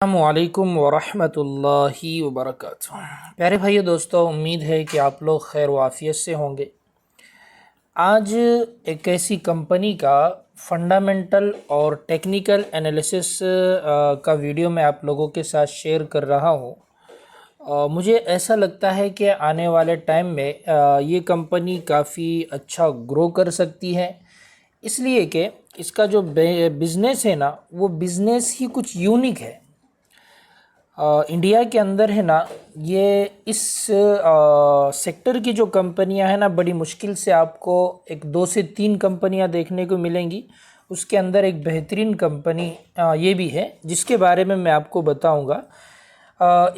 अस्सलामुअलैकुम वरहमतुल्लाहि वबरकातुहू। प्यारे भाइयों दोस्तों, उम्मीद है कि आप लोग खैर व आफियत से होंगे। आज एक ऐसी कंपनी का फंडामेंटल और टेक्निकल एनालिसिस का वीडियो मैं आप लोगों के साथ शेयर कर रहा हूँ। मुझे ऐसा लगता है कि आने वाले टाइम में ये कंपनी काफ़ी अच्छा ग्रो कर सकती है, इसलिए कि इसका जो बिज़नेस है ना, वो बिज़नेस ही कुछ यूनिक है। इंडिया के अंदर है ना, ये इस सेक्टर की जो कंपनियां हैं ना, बड़ी मुश्किल से आपको एक 2 से 3 कंपनियां देखने को मिलेंगी। उसके अंदर एक बेहतरीन कंपनी ये भी है जिसके बारे में मैं आपको बताऊंगा।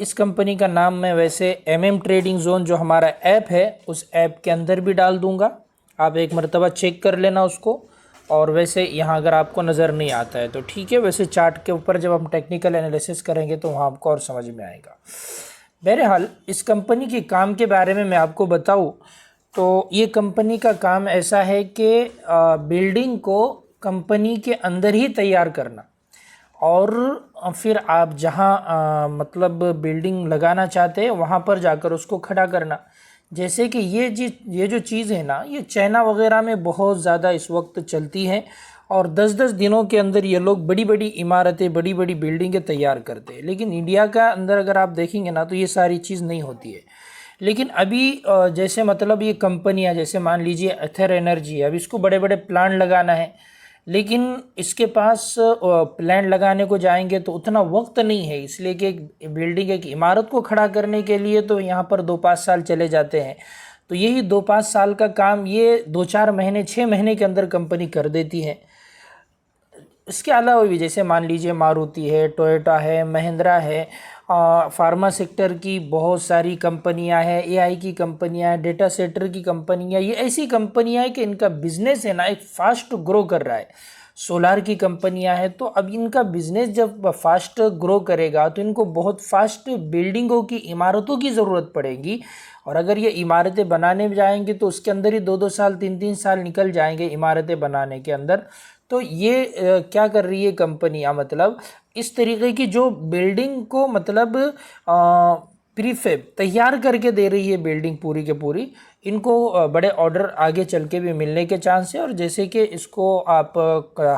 इस कंपनी का नाम मैं वैसे MM ट्रेडिंग जोन जो हमारा ऐप है, उस ऐप के अंदर भी डाल दूंगा। आप एक मरतबा चेक कर लेना उसको। और वैसे यहाँ अगर आपको नज़र नहीं आता है तो ठीक है, वैसे चार्ट के ऊपर जब हम टेक्निकल एनालिसिस करेंगे तो वहाँ आपको और समझ में आएगा। बहरहाल, इस कंपनी के काम के बारे में मैं आपको बताऊँ तो ये कंपनी का काम ऐसा है कि बिल्डिंग को कंपनी के अंदर ही तैयार करना और फिर आप जहाँ मतलब बिल्डिंग लगाना चाहते हैं वहाँ पर जाकर उसको खड़ा करना। जैसे कि ये जो चीज़ है ना, ये चाइना वगैरह में बहुत ज़्यादा इस वक्त चलती है और 10-10 दिनों के अंदर ये लोग बड़ी बड़ी इमारतें, बड़ी बड़ी बिल्डिंगें तैयार करते हैं। लेकिन इंडिया का अंदर अगर आप देखेंगे ना तो ये सारी चीज़ नहीं होती है। लेकिन अभी जैसे मतलब ये कंपनियां, जैसे मान लीजिए एथर एनर्जी है, अब इसको बड़े बड़े प्लांट लगाना है, लेकिन इसके पास प्लांट लगाने को जाएंगे तो उतना वक्त नहीं है, इसलिए कि एक बिल्डिंग, एक इमारत को खड़ा करने के लिए तो यहाँ पर 2-5 साल चले जाते हैं। तो यही 2-5 साल का काम ये 2-4 महीने, 6 महीने के अंदर कंपनी कर देती है। इसके अलावा भी जैसे मान लीजिए मारुति है, टोयोटा है, महिंद्रा है, फार्मा सेक्टर की बहुत सारी कंपनियां हैं, AI की कंपनियां हैं, डेटा सेंटर की कंपनियां, ये ऐसी कंपनियां हैं कि इनका बिजनेस है ना एक फास्ट ग्रो कर रहा है। सोलार की कंपनियां हैं, तो अब इनका बिजनेस जब फास्ट ग्रो करेगा तो इनको बहुत फास्ट बिल्डिंगों की, इमारतों की ज़रूरत पड़ेगी। और अगर ये इमारतें बनाने जाएंगे तो उसके अंदर ही 2-2 साल, 3-3 साल निकल जाएंगे इमारतें बनाने के अंदर। तो ये क्या कर रही है कंपनियां, मतलब इस तरीके की जो बिल्डिंग को मतलब प्रीफेब तैयार करके दे रही है बिल्डिंग पूरी के पूरी, इनको बड़े ऑर्डर आगे चल के भी मिलने के चांस है। और जैसे कि इसको आप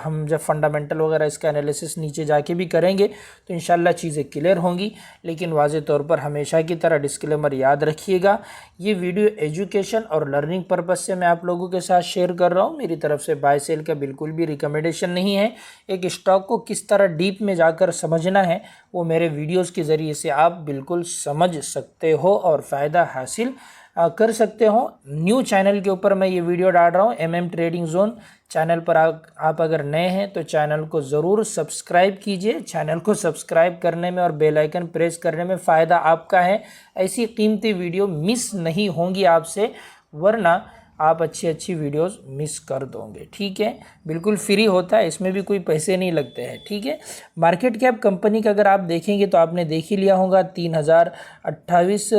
हम जब फंडामेंटल वगैरह इसका एनालिसिस नीचे जाके भी करेंगे तो इंशाल्लाह चीज़ें क्लियर होंगी। लेकिन वाज़े तौर पर हमेशा की तरह डिस्क्लेमर याद रखिएगा, ये वीडियो एजुकेशन और लर्निंग पर्पज़ से मैं आप लोगों के साथ शेयर कर रहा हूँ। मेरी तरफ से बाय सेल का बिल्कुल भी रिकमेंडेशन नहीं है। एक स्टॉक को किस तरह डीप में जाकर समझना है वो मेरे वीडियोज़ के ज़रिए से आप बिल्कुल समझ सकते हो और फ़ायदा हासिल कर सकते हो। न्यू चैनल के ऊपर मैं ये वीडियो डाल रहा हूँ, MM ट्रेडिंग जोन चैनल पर। आप अगर नए हैं तो चैनल को ज़रूर सब्सक्राइब कीजिए। चैनल को सब्सक्राइब करने में और बेल आइकन प्रेस करने में फ़ायदा आपका है। ऐसी कीमती वीडियो मिस नहीं होंगी आपसे, वरना आप अच्छी अच्छी वीडियोस मिस कर दोगे। ठीक है, बिल्कुल फ्री होता है, इसमें भी कोई पैसे नहीं लगते हैं। ठीक है, मार्केट कैप कंपनी का अगर आप देखेंगे तो आपने देख ही लिया होगा, 3028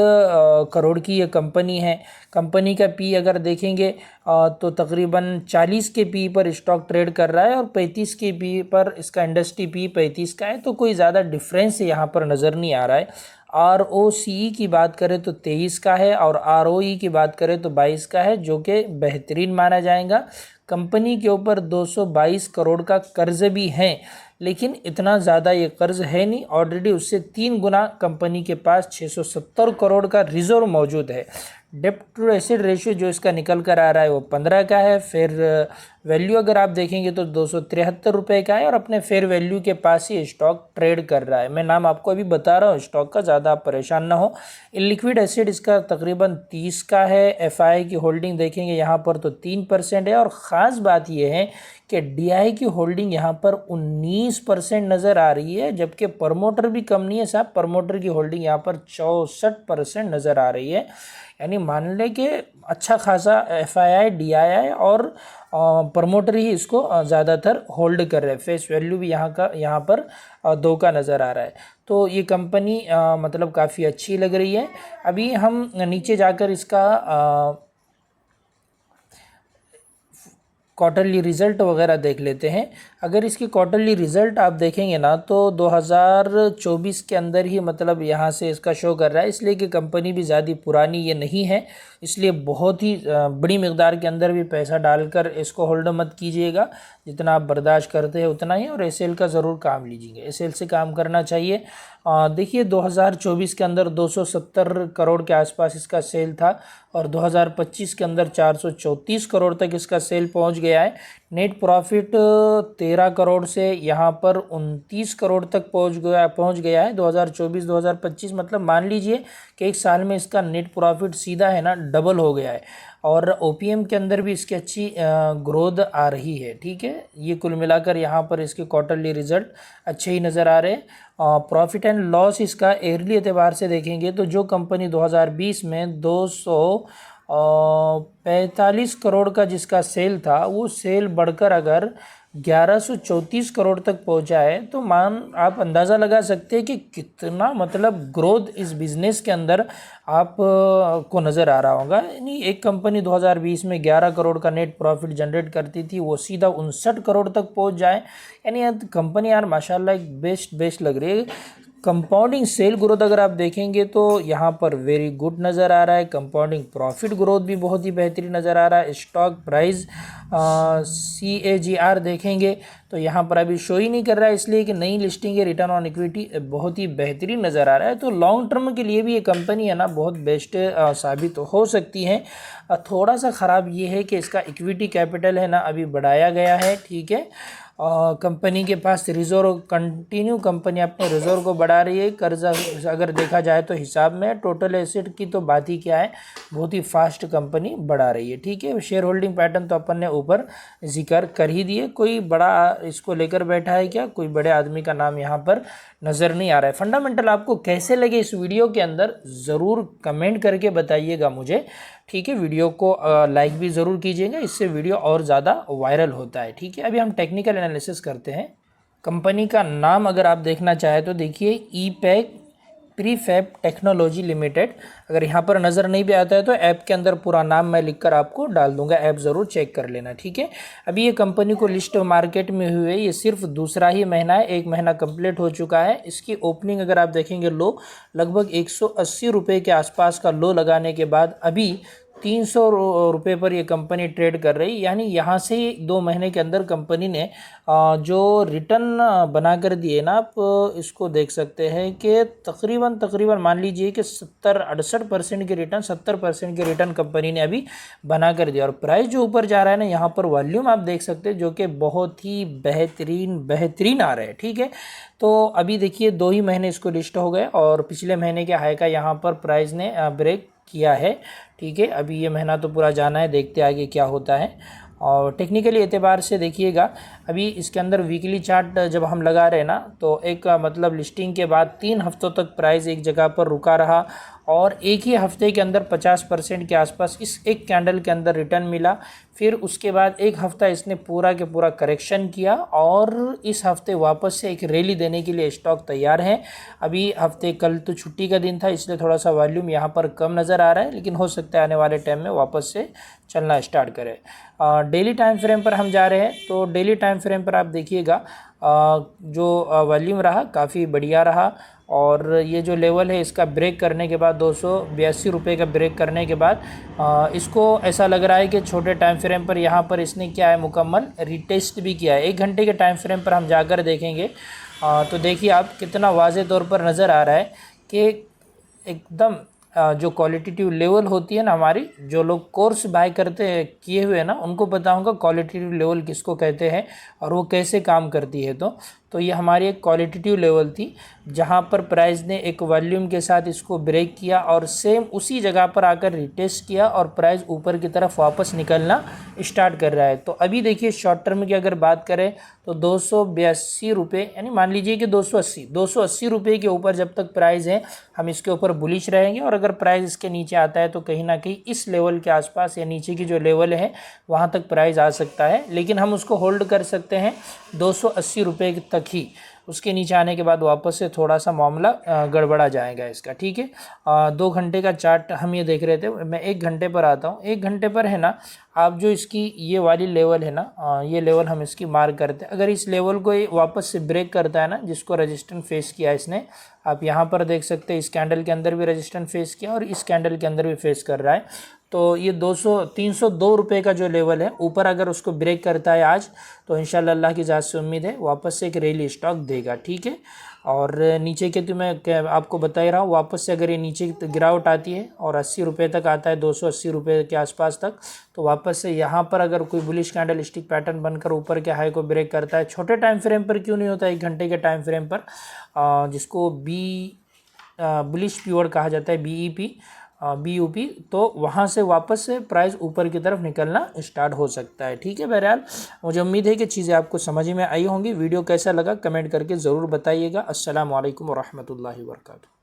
करोड़ की ये कंपनी है। कंपनी का पी अगर देखेंगे तो तकरीबन 40 के पी पर स्टॉक ट्रेड कर रहा है और 35 के पी पर इसका इंडस्ट्री पी 35 का है। तो कोई ज़्यादा डिफरेंस यहाँ पर नज़र नहीं आ रहा है। ROCE की बात करें तो 23 का है और ROE की बात करें तो 22 का है, जो कि बेहतरीन माना जाएगा। कंपनी के ऊपर 222 करोड़ का कर्ज भी है, लेकिन इतना ज़्यादा ये कर्ज है नहीं। ऑलरेडी उससे 3 गुना कंपनी के पास 670 करोड़ का रिजर्व मौजूद है। डेब्ट टू एसेट रेशियो जो इसका निकल कर आ रहा है वो 15 का है। फेयर वैल्यू अगर आप देखेंगे तो 273 रुपये का है और अपने फेयर वैल्यू के पास ही स्टॉक ट्रेड कर रहा है। मैं नाम आपको अभी बता रहा हूँ स्टॉक का, ज़्यादा आप परेशान ना हो। इलिक्विड एसेट इसका तकरीबन 30 का है। FI की होल्डिंग देखेंगे यहाँ पर तो 3% है। और ख़ास बात यह है कि DI की होल्डिंग यहाँ पर 19% नज़र आ रही है, जबकि प्रमोटर भी कम नहीं है साहब। प्रमोटर की होल्डिंग यहाँ पर 64% नज़र आ रही है। यानी मान लें कि अच्छा खासा FII, DII और प्रमोटर ही इसको ज़्यादातर होल्ड कर रहे हैं। फेस वैल्यू भी यहाँ पर 2 का नज़र आ रहा है। तो ये कंपनी मतलब काफ़ी अच्छी लग रही है। अभी हम नीचे जाकर इसका क्वार्टरली रिजल्ट वगैरह देख लेते हैं। अगर इसकी क्वार्टरली रिज़ल्ट आप देखेंगे ना तो 2024 के अंदर ही मतलब यहाँ से इसका शो कर रहा है, इसलिए कि कंपनी भी ज़्यादा पुरानी ये नहीं है, इसलिए बहुत ही बड़ी मिकदार के अंदर भी पैसा डालकर इसको होल्ड मत कीजिएगा। जितना आप बर्दाश्त करते हैं उतना ही, और एसएल का ज़रूर काम लीजिएगा, एसएल से काम करना चाहिए। देखिए 2024 के अंदर 270 करोड़ के आसपास इसका सेल था और 2025 के अंदर 434 करोड़ तक इसका सेल पहुंच गया है। नेट प्रॉफिट 13 करोड़ से यहाँ पर 29 करोड़ तक पहुंच गया है 2024-2025, मतलब मान लीजिए कि एक साल में इसका नेट प्रॉफिट सीधा है ना डबल हो गया है। और ओपीएम के अंदर भी इसकी अच्छी ग्रोथ आ रही है। ठीक है, ये कुल मिलाकर यहाँ पर इसके क्वार्टरली रिजल्ट अच्छे ही नज़र आ रहे हैं। प्रॉफिट एंड लॉस इसका ईयरली एतबार से देखेंगे तो जो कंपनी 2020 में 245 करोड़ का जिसका सेल था, वो सेल बढ़कर अगर 1134 करोड़ तक पहुंचा है, तो आप अंदाज़ा लगा सकते हैं कि कितना मतलब ग्रोथ इस बिज़नेस के अंदर आप को नज़र आ रहा होगा। यानी एक कंपनी 2020 में 11 करोड़ का नेट प्रॉफिट जनरेट करती थी, वो सीधा 59 करोड़ तक पहुंच जाए, यानी कंपनी यार माशाल्लाह एक बेस्ट लग रही है। कंपाउंडिंग सेल ग्रोथ अगर आप देखेंगे तो यहाँ पर वेरी गुड नज़र आ रहा है। कंपाउंडिंग प्रॉफिट ग्रोथ भी बहुत ही बेहतरीन नज़र आ रहा है। स्टॉक प्राइस CAGR देखेंगे तो यहाँ पर अभी शो ही नहीं कर रहा है, इसलिए कि नई लिस्टिंग है। रिटर्न ऑन इक्विटी बहुत ही बेहतरीन नज़र आ रहा है। तो लॉन्ग टर्म के लिए भी ये कंपनी है ना बहुत बेस्ट साबित हो सकती है। थोड़ा सा ख़राब ये है कि इसका इक्विटी कैपिटल है ना अभी बढ़ाया गया है। ठीक है, कंपनी के पास रिजर्व कंटिन्यू कंपनी अपने रिजर्व को बढ़ा रही है। कर्जा अगर देखा जाए तो हिसाब में टोटल एसेट की तो बात ही क्या है, बहुत ही फास्ट कंपनी बढ़ा रही है। ठीक है, शेयर होल्डिंग पैटर्न तो अपन ने ऊपर जिक्र कर ही दिए। कोई बड़ा इसको लेकर बैठा है क्या, कोई बड़े आदमी का नाम यहाँ पर नज़र नहीं आ रहा है। फंडामेंटल आपको कैसे लगे इस वीडियो के अंदर ज़रूर कमेंट करके बताइएगा मुझे। ठीक है, वीडियो को लाइक भी ज़रूर कीजिएगा, इससे वीडियो और ज़्यादा वायरल होता है। ठीक है, अभी हम टेक्निकल एनालिसिस करते हैं। कंपनी का नाम अगर आप देखना चाहें तो देखिए ईपैक प्रीफैब टेक्नोलॉजी लिमिटेड। अगर यहाँ पर नज़र नहीं भी आता है तो ऐप के अंदर पूरा नाम मैं लिखकर आपको डाल दूंगा, ऐप ज़रूर चेक कर लेना। ठीक है, अभी ये कंपनी को लिस्ट मार्केट में हुए ये सिर्फ दूसरा ही महीना है, 1 महीना कंप्लीट हो चुका है। इसकी ओपनिंग अगर आप देखेंगे लो लगभग 180 रुपये के आसपास का लो लगाने के बाद अभी 300 रुपये पर ये कंपनी ट्रेड कर रही, यानी यहाँ से 2 महीने के अंदर कंपनी ने जो रिटर्न बना कर दिए ना, आप इसको देख सकते हैं कि तकरीबन मान लीजिए कि 70-68% के रिटर्न 70% के रिटर्न कंपनी ने अभी बना कर दिया। और प्राइस जो ऊपर जा रहा है ना, यहाँ पर वॉल्यूम आप देख सकते हैं जो कि बहुत ही बेहतरीन आ रहा है। ठीक है, तो अभी देखिए 2 ही महीने इसको लिस्ट हो गए और पिछले महीने के हाई का यहाँ पर प्राइस ने ब्रेक किया है। ठीक है, अभी ये महीना तो पूरा जाना है, देखते आगे क्या होता है। और टेक्निकली एतबार से देखिएगा अभी इसके अंदर वीकली चार्ट जब हम लगा रहे हैं ना, तो एक मतलब लिस्टिंग के बाद 3 हफ्तों तक प्राइस एक जगह पर रुका रहा और एक ही हफ्ते के अंदर 50% के आसपास इस एक कैंडल के अंदर रिटर्न मिला। फिर उसके बाद एक हफ्ता इसने पूरा के पूरा करेक्शन किया और इस हफ्ते वापस से एक रैली देने के लिए स्टॉक तैयार है। अभी हफ्ते कल तो छुट्टी का दिन था, इसलिए थोड़ा सा वॉल्यूम यहाँ पर कम नज़र आ रहा है, लेकिन हो सकता है आने वाले टाइम में वापस से चलना स्टार्ट करे। डेली टाइम फ्रेम पर हम जा रहे हैं, तो डेली टाइम फ्रेम पर आप देखिएगा जो वॉल्यूम रहा काफ़ी बढ़िया रहा और ये जो लेवल है इसका ब्रेक करने के बाद 282 रुपये का ब्रेक करने के बाद इसको ऐसा लग रहा है कि छोटे टाइम फ्रेम पर यहाँ पर इसने क्या है मुकम्मल रिटेस्ट भी किया है। 1 घंटे के टाइम फ्रेम पर हम जाकर देखेंगे तो देखिए आप कितना वाज़े तौर पर नज़र आ रहा है कि एकदम जो क्वालिटेटिव लेवल होती है ना, हमारी जो लोग कोर्स बाय करते हैं किए हुए ना, उनको पता होगा क्वालिटेटिव लेवल किसको कहते हैं और वो कैसे काम करती है। तो ये हमारी एक क्वालिटेटिव लेवल थी जहाँ पर प्राइस ने एक वॉल्यूम के साथ इसको ब्रेक किया और सेम उसी जगह पर आकर रिटेस्ट किया और प्राइस ऊपर की तरफ वापस निकलना स्टार्ट कर रहा है। तो अभी देखिए शॉर्ट टर्म की अगर बात करें तो 282 रुपये, यानी मान लीजिए कि 280 रुपये के ऊपर जब तक प्राइस है हम इसके ऊपर बुलिश रहेंगे और अगर प्राइस इसके नीचे आता है तो कहीं ना कहीं इस लेवल के आसपास या नीचे की जो लेवल है वहाँ तक प्राइस आ सकता है, लेकिन हम उसको होल्ड कर सकते हैं 280 रुपये तक ही। उसके नीचे आने के बाद वापस से थोड़ा सा मामला गड़बड़ा जाएगा इसका, ठीक है। 2 घंटे का चार्ट हम ये देख रहे थे, मैं 1 घंटे पर आता हूँ। 1 घंटे पर है ना, आप जो इसकी ये वाली लेवल है ना, ये लेवल हम इसकी मार्क करते हैं। अगर इस लेवल को ये वापस से ब्रेक करता है ना, जिसको रेजिस्टेंस फेस किया इसने, आप यहाँ पर देख सकते हैं इस कैंडल के अंदर भी रेजिस्टेंस फेस किया और इस कैंडल के अंदर भी फेस कर रहा है। तो ये 302 रुपये का जो लेवल है ऊपर, अगर उसको ब्रेक करता है आज, तो इंशाल्लाह अल्लाह की ज़ात से उम्मीद है वापस से एक रैली स्टॉक देगा, ठीक है। और नीचे के तो मैं आपको बता ही रहा हूँ, वापस से अगर ये नीचे गिरावट आती है और 80 रुपये तक आता है, 280 रुपये के आसपास तक, तो वापस से यहाँ पर अगर कोई बुलिश कैंडल स्टिक पैटर्न बनकर ऊपर के हाई को ब्रेक करता है, छोटे टाइम फ्रेम पर क्यों नहीं होता, 1 घंटे के टाइम फ्रेम पर, जिसको बुलिश पीरियड कहा जाता है, BUP, तो वहाँ से वापस से प्राइस ऊपर की तरफ निकलना स्टार्ट हो सकता है, ठीक है। बहरहाल मुझे उम्मीद है कि चीज़ें आपको समझ में आई होंगी। वीडियो कैसा लगा कमेंट करके ज़रूर बताइएगा। अस्सलामु अलैकुम वरहमतुल्लाहि वबरकातुहू।